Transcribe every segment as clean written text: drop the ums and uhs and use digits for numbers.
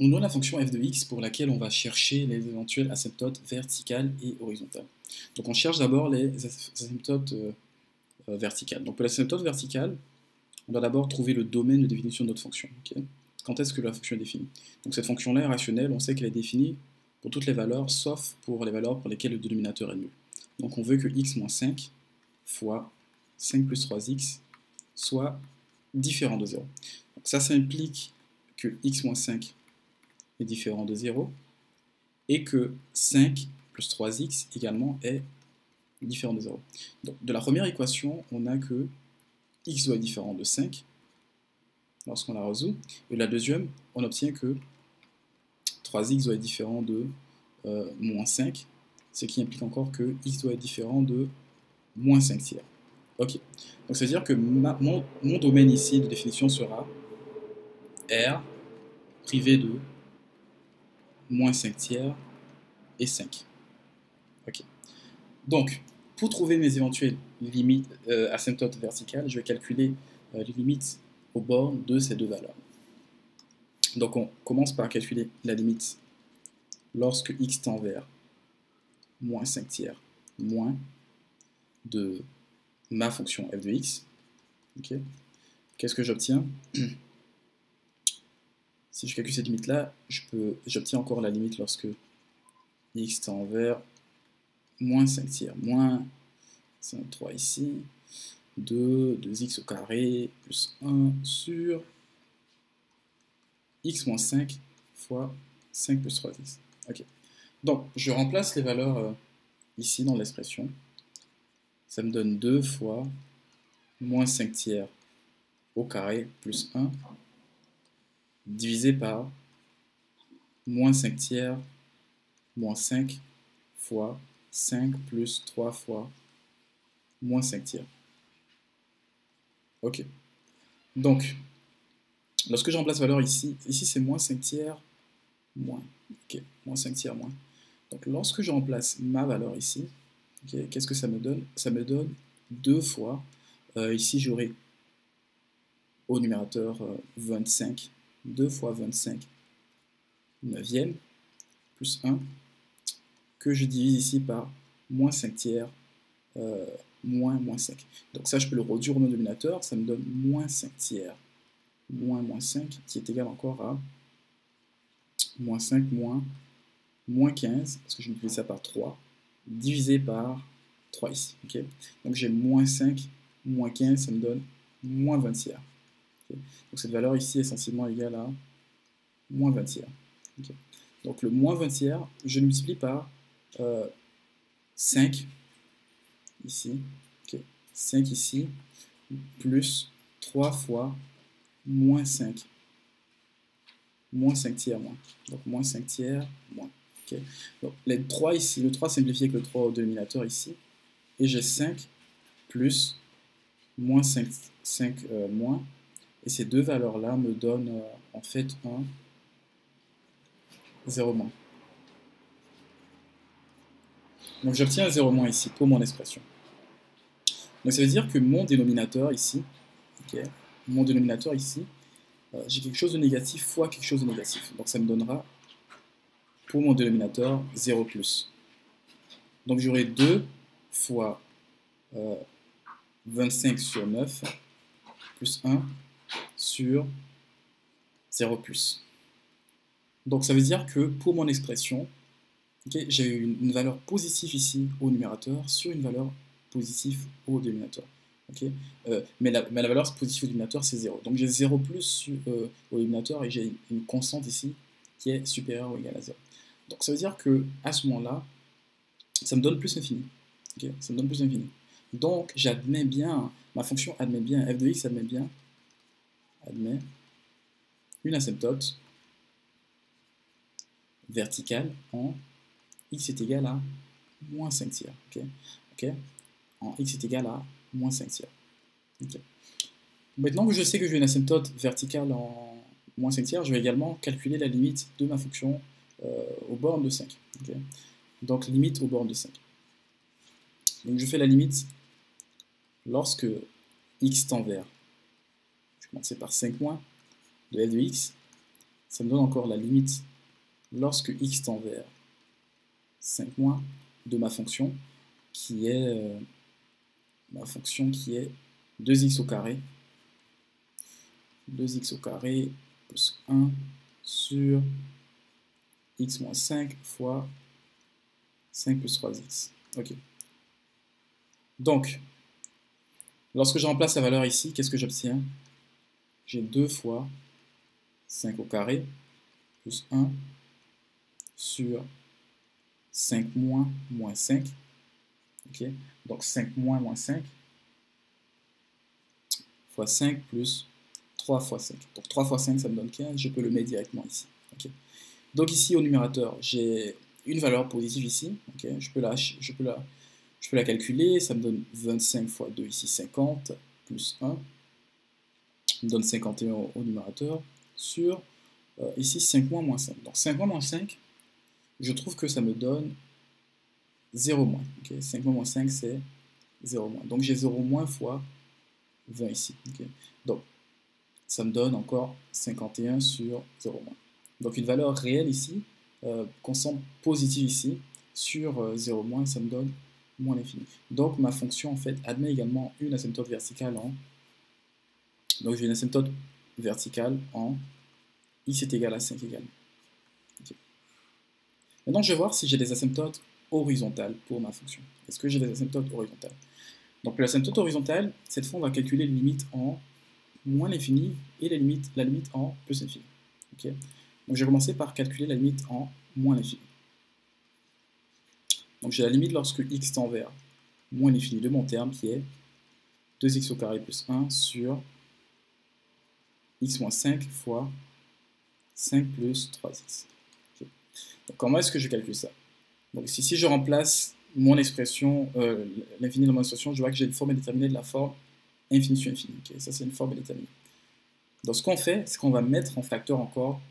On donne la fonction f de x pour laquelle on va chercher les éventuelles asymptotes verticales et horizontales. Donc on cherche d'abord les asymptotes verticales. Donc pour l'asymptote verticale, on doit d'abord trouver le domaine de définition de notre fonction. Okay, quand est-ce que la fonction est définie? Donc cette fonction-là est rationnelle, on sait qu'elle est définie pour toutes les valeurs, sauf pour les valeurs pour lesquelles le dénominateur est nul. Donc on veut que x moins 5 fois 5 plus 3x soit différent de 0. Donc ça implique que x moins 5 est différent de 0 et que 5 plus 3x également est différent de 0. Donc de la première équation, on a que x doit être différent de 5 lorsqu'on la résout, et de la deuxième, on obtient que 3x doit être différent de moins 5, ce qui implique encore que x doit être différent de moins 5 tiers. Ok, donc ça veut dire que mon domaine ici de définition sera R privé de moins 5 tiers et 5. Ok, donc pour trouver mes éventuelles limites asymptotes verticales, je vais calculer les limites aux bornes de ces deux valeurs. Donc on commence par calculer la limite lorsque x tend vers moins 5 tiers moins de ma fonction f de x. Okay. Qu'est-ce que j'obtiens? Si je calcule cette limite-là, j'obtiens encore la limite lorsque x tend vers moins 5 tiers, moins 3 ici, 2x au carré, plus 1 sur x moins 5 fois 5 plus 3x. Ok. Donc, je remplace les valeurs ici dans l'expression. Ça me donne 2 fois moins 5 tiers au carré plus 1 divisé par moins 5 tiers moins 5 fois 5 plus 3 fois moins 5 tiers. Ok. Donc, lorsque je remplace valeur ici c'est moins 5 tiers moins. Ok, moins 5 tiers moins. Donc, lorsque je remplace ma valeur ici, okay, qu'est-ce que ça me donne? Ça me donne 2 fois, ici j'aurai au numérateur 25, 2 fois 25 neuvième, plus 1, que je divise ici par moins 5 tiers, moins 5. Donc ça, je peux le réduire au dénominateur, ça me donne moins 5 tiers, moins 5, qui est égal encore à moins 5 moins 15, parce que je multiplie ça par 3, divisé par 3 ici. Okay, donc j'ai moins 5, moins 15, ça me donne moins 20 tiers. Okay, donc cette valeur ici est essentiellement égale à moins 20 tiers. Okay, donc le moins 20 tiers, je le multiplie par 5 ici, okay, 5 ici, plus 3 fois moins 5 tiers moins. Donc moins 5 tiers moins. Okay. Donc les 3 ici, le 3 simplifié avec le 3 au dénominateur ici, et j'ai 5 plus moins 5 moins, et ces deux valeurs-là me donnent en fait un 0 moins. Donc j'obtiens un 0 moins ici pour mon expression. Donc ça veut dire que mon dénominateur ici, okay, j'ai quelque chose de négatif fois quelque chose de négatif. Donc ça me donnera, pour mon dénominateur, 0 plus. Donc j'aurai 2 fois 25 sur 9 plus 1 sur 0 plus. Donc ça veut dire que pour mon expression, okay, j'ai une valeur positive ici au numérateur sur une valeur positive au dénominateur. Okay, mais la valeur positive au dénominateur c'est 0. Donc j'ai 0 plus au dénominateur et j'ai une constante ici qui est supérieure ou égale à 0. Donc ça veut dire que à ce moment-là, ça me donne plus l'infini. Okay, ça me donne plus l'infini. Donc j'admets bien, ma fonction admet bien, f de x admet une asymptote verticale en x est égal à moins 5 tiers. Okay, okay, en x est égal à moins 5 tiers. Okay. Maintenant que je sais que j'ai une asymptote verticale en moins 5 tiers, je vais également calculer la limite de ma fonction aux bornes de 5. Okay. Donc limite aux bornes de 5. Donc je fais la limite lorsque x tend vers, je vais commencer par 5 moins, de f de x, ça me donne encore la limite lorsque x tend vers 5 moins de ma fonction qui est 2x au carré, 2x au carré plus 1 sur x moins 5 fois 5 plus 3x. Ok. Donc, lorsque je remplace la valeur ici, qu'est-ce que j'obtiens? J'ai 2 fois 5 au carré plus 1 sur 5 moins 5. Ok. Donc 5 moins 5 fois 5 plus 3 fois 5. Donc 3 fois 5, ça me donne 15. Je peux le mettre directement ici. Okay. Donc ici, au numérateur, j'ai une valeur positive ici. Okay. Je peux la calculer. Ça me donne 25 fois 2 ici, 50, plus 1. Ça me donne 51 au numérateur sur, ici, 5 moins 5. Donc 5 moins 5, je trouve que ça me donne 0 moins. Okay. 5 moins 5, c'est 0 moins. Donc j'ai 0 moins fois 20 ici. Okay. Donc, ça me donne encore 51 sur 0 moins. Donc une valeur réelle ici, constante positive ici, sur 0 moins, ça me donne moins l'infini. Donc ma fonction en fait admet également une asymptote verticale en... Donc j'ai une asymptote verticale en x est égal à 5 également. Okay. Maintenant je vais voir si j'ai des asymptotes horizontales pour ma fonction. Est-ce que j'ai des asymptotes horizontales? Donc l'asymptote horizontale, cette fois on va calculer les limites en moins l'infini et la limite en plus l'infini. Okay. Donc je vais commencer par calculer la limite en moins l'infini. Donc j'ai la limite lorsque x tend vers moins l'infini de mon terme qui est 2x au carré plus 1 sur x moins 5 fois 5 plus 3x. Okay. Donc comment est-ce que je calcule ça? Donc si je remplace mon expression, l'infini de mon expression, je vois que j'ai une forme indéterminée de la forme infini sur infini. Okay. Ça c'est une forme indéterminée. Donc ce qu'on fait, c'est qu'on va mettre en facteur encore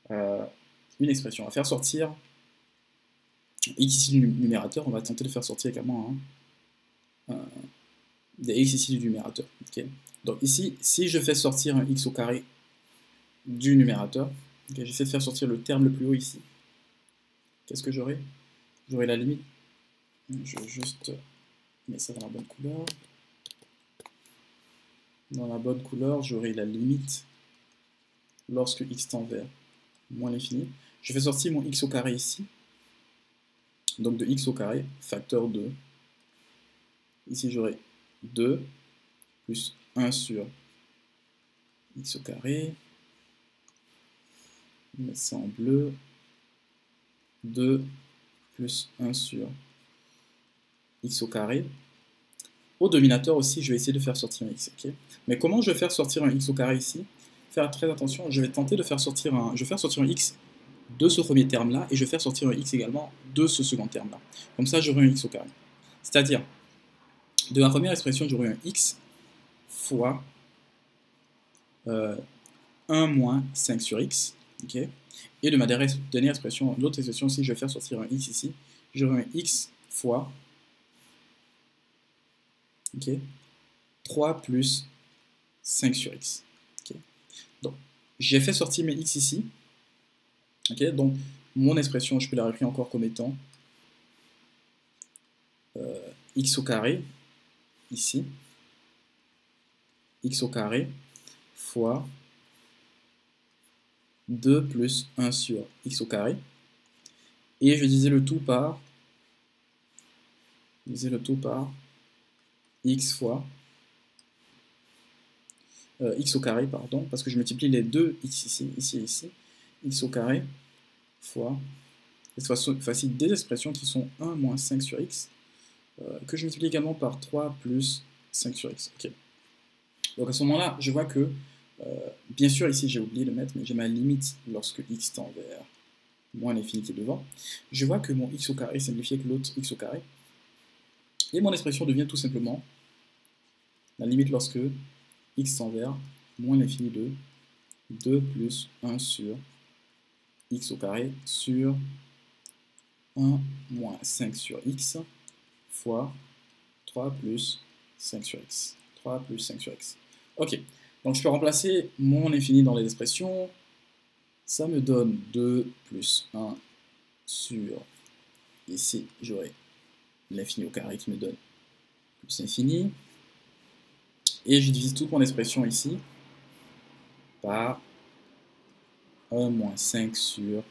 une expression. On va faire sortir x ici du numérateur. On va tenter de faire sortir également des x ici du numérateur. Okay. Donc ici, si je fais sortir un x au carré du numérateur, okay, j'essaie de faire sortir le terme le plus haut ici. Qu'est-ce que j'aurai? J'aurai la limite. Je vais juste mettre ça dans la bonne couleur. Dans la bonne couleur, j'aurai la limite lorsque x tend vers moins l'infini. Je fais sortir mon x au carré ici. Donc de x au carré, facteur 2. Ici j'aurai 2 plus 1 sur x au carré. On met ça en bleu. 2 plus 1 sur x au carré. Au dominateur aussi, je vais essayer de faire sortir un x. Okay. Mais comment je vais faire sortir un x au carré ici? Faire très attention, je vais tenter de faire sortir un x de ce premier terme-là, et je vais faire sortir un x également de ce second terme-là. Comme ça, j'aurai un x au carré. C'est-à-dire, de ma première expression, j'aurai un x fois 1 moins 5 sur x. Okay. Et de ma dernière expression, l'autre expression, si je vais faire sortir un x ici, j'aurai un x fois 3 plus 5 sur x. Okay. Donc, j'ai fait sortir mes x ici. Okay. Donc, mon expression, je peux la réécrire encore comme étant x au carré, ici, x au carré, fois 2 plus 1 sur x au carré. Et je disais le tout par x fois x au carré, pardon, parce que je multiplie les deux x ici, ici et ici, x au carré fois, cette fois-ci, des expressions qui sont 1 moins 5 sur x, que je multiplie également par 3 plus 5 sur x. Okay. Donc à ce moment-là, je vois que, bien sûr ici j'ai oublié de mettre, mais j'ai ma limite lorsque x tend vers moins l'infini qui est devant. Je vois que mon x au carré est simplifié avec l'autre x au carré. Et mon expression devient tout simplement la limite lorsque x tend vers moins l'infini de 2 plus 1 sur x au carré sur 1 moins 5 sur x fois 3 plus 5 sur x. 3 plus 5 sur x. Ok, donc je peux remplacer mon infini dans les expressions. Ça me donne 2 plus 1 sur, ici j'aurai l'infini au carré qui me donne plus infini. Et je divise toute mon expression ici par 1 moins 5 sur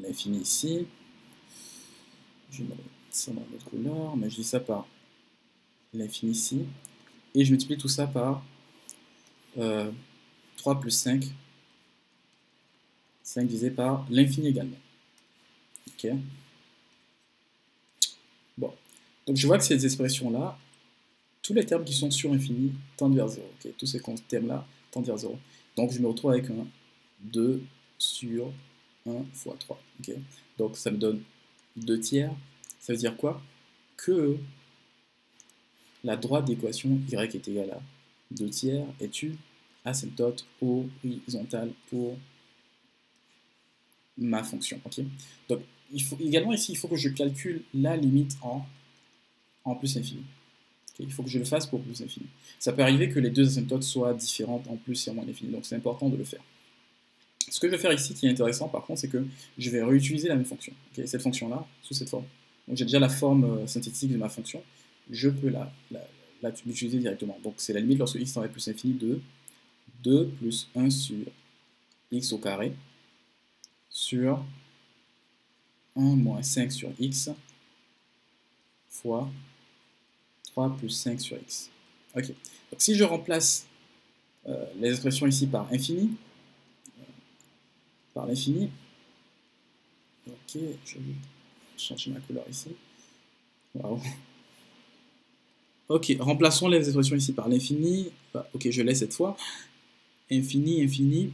l'infini ici. Je vais mettre ça dans l'autre couleur, mais je dis ça par l'infini ici. Et je multiplie tout ça par 3 plus 5. 5 divisé par l'infini également. Ok. Bon. Donc je vois que ces expressions-là, tous les termes qui sont sur infini tendent vers 0. Okay. Tous ces termes-là tendent vers 0. Donc je me retrouve avec un 2 sur 1 fois 3. Okay. Donc ça me donne 2 tiers. Ça veut dire quoi? Que la droite d'équation y est égale à 2 tiers est une asymptote horizontale pour ma fonction. Okay. Donc également ici, il faut que je calcule la limite en plus infini. Okay. Il faut que je le fasse pour plus infini. Ça peut arriver que les deux asymptotes soient différentes en plus et en moins infini, donc c'est important de le faire. Ce que je vais faire ici qui est intéressant par contre, c'est que je vais réutiliser la même fonction. Okay. Cette fonction-là, sous cette forme. Donc j'ai déjà la forme synthétique de ma fonction, je peux l'utiliser directement. Donc c'est la limite lorsque x tend vers plus infini de 2 plus 1 sur x au carré sur 1 moins 5 sur x fois 3 plus 5 sur x. Ok. Donc si je remplace les expressions ici par l'infini, ok, je vais changer ma couleur ici. Wow. Ok, remplaçons les expressions ici par l'infini. Ok, je l'ai cette fois. Infini, infini,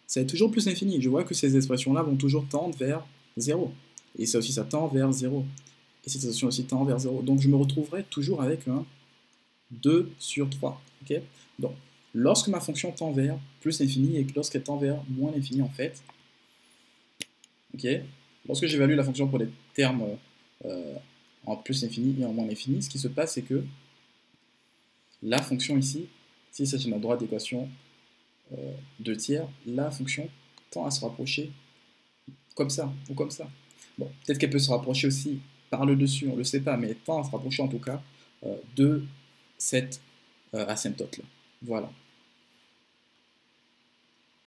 c'est toujours plus infini. Je vois que ces expressions-là vont toujours tendre vers 0. Et ça aussi, ça tend vers 0. Et cette expression aussi tend vers 0. Donc je me retrouverai toujours avec un 2 sur 3. Okay. Donc, lorsque ma fonction tend vers plus infini et lorsqu'elle tend vers moins l'infini, en fait, okay, lorsque j'évalue la fonction pour les termes en plus infini et en moins infini, ce qui se passe, c'est que la fonction ici, si c'est ma droite d'équation 2 tiers, la fonction tend à se rapprocher comme ça ou comme ça. Bon, peut-être qu'elle peut se rapprocher aussi par le dessus, on ne le sait pas, mais elle tend à se rapprocher en tout cas de cette asymptote-là. Voilà.